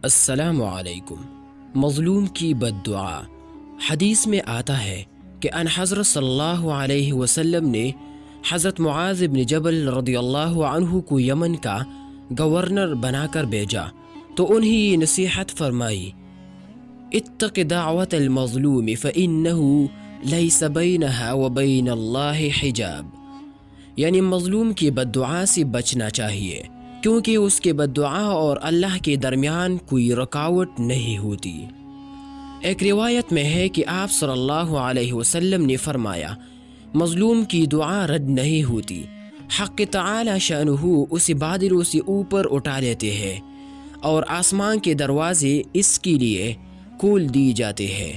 السلام علیکم۔ مظلوم کی بد دعا۔ حدیث میں آتا ہے کہ ان حضرت صلی اللہ علیہ وسلم نے حضرت معاذ بن جبل رضی اللہ عنہ کو یمن کا گورنر بنا کر بھیجا تو انہیں یہ نصیحت فرمائی، اتق دعوت المظلوم فإنه لیس بینہا وبین اللہ حجاب، یعنی مظلوم کی بد دعا سے بچنا چاہیے کیونکہ اس کے بد دعا اور اللہ کے درمیان کوئی رکاوٹ نہیں ہوتی۔ ایک روایت میں ہے کہ آپ صلی اللہ علیہ وسلم نے فرمایا، مظلوم کی دعا رد نہیں ہوتی، حق تعالی شأنہ اسے بادلوں سے اوپر اٹھا لیتے ہیں اور آسمان کے دروازے اس کے لیے کھول دی جاتے ہیں،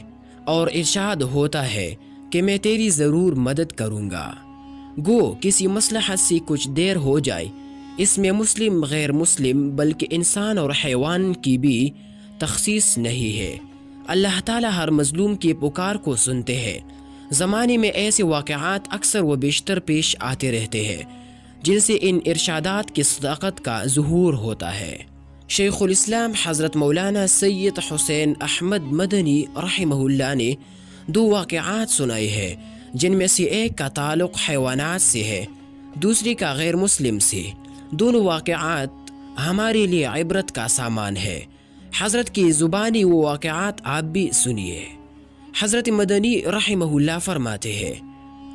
اور ارشاد ہوتا ہے کہ میں تیری ضرور مدد کروں گا۔ گو کسی مصلحت سے کچھ دیر ہو جائے، اس میں مسلم غیر مسلم بلکہ انسان اور حیوان کی بھی تخصیص نہیں ہے۔ اللہ تعالیٰ ہر مظلوم کی پکار کو سنتے ہیں۔ زمانے میں ایسے واقعات اکثر و بیشتر پیش آتے رہتے ہیں جن سے ان ارشادات کی صداقت کا ظہور ہوتا ہے۔ شیخ الاسلام حضرت مولانا سید حسین احمد مدنی رحمہ اللہ نے دو واقعات سنائے ہیں، جن میں سے ایک کا تعلق حیوانات سے ہے، دوسری کا غیر مسلم سے۔ دونوں واقعات ہمارے لیے عبرت کا سامان ہے۔ حضرت کی زبانی وہ واقعات آپ بھی سنیے۔ حضرت مدنی رحمہ اللہ فرماتے ہیں،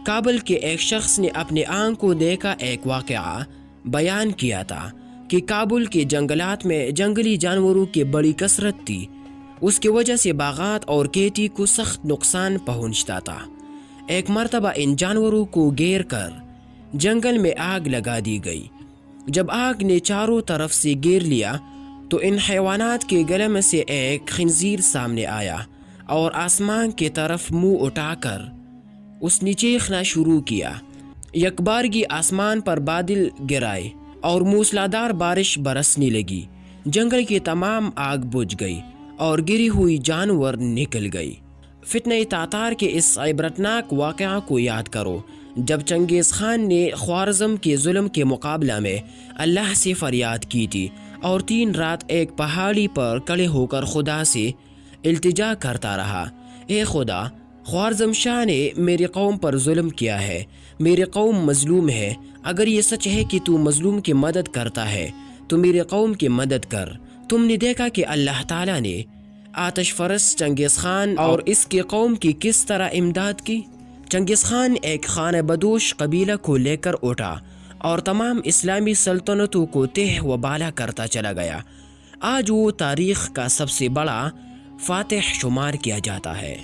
کابل کے ایک شخص نے اپنے آنکھ کو دیکھا ایک واقعہ بیان کیا تھا کہ کابل کے جنگلات میں جنگلی جانوروں کی بڑی کثرت تھی، اس کی وجہ سے باغات اور کھیتی کو سخت نقصان پہنچتا تھا۔ ایک مرتبہ ان جانوروں کو گھیر کر جنگل میں آگ لگا دی گئی۔ جب آگ نے چاروں طرف سے گھیر لیا تو ان حیوانات کے گلے میں سے ایک خنزیر سامنے آیا اور آسمان کی طرف منہ اٹھا کر اس نے چیخنا شروع کیا۔ یکبارگی آسمان پر بادل گرائے اور موسلادھار بارش برسنے لگی۔ جنگل کی تمام آگ بجھ گئی اور گری ہوئی جانور نکل گئی۔ فتنہ تاتار کے اس عبرتناک واقعہ کو یاد کرو جب چنگیز خان نے خوارزم کے ظلم کے مقابلہ میں اللہ سے فریاد کی تھی اور 3 رات ایک پہاڑی پر کھڑے ہو کر خدا سے التجا کرتا رہا، اے خدا، خوارزم شاہ نے میری قوم پر ظلم کیا ہے، میری قوم مظلوم ہے، اگر یہ سچ ہے کہ تو مظلوم کی مدد کرتا ہے تو میری قوم کی مدد کر۔ تم نے دیکھا کہ اللہ تعالیٰ نے آتش فرس چنگیز خان اور اس کی قوم کی کس طرح امداد کی۔ چنگیز خان ایک خانہ بدوش قبیلہ کو لے کر اٹھا اور تمام اسلامی سلطنتوں کو تہ و بالا کرتا چلا گیا۔ آج وہ تاریخ کا سب سے بڑا فاتح شمار کیا جاتا ہے۔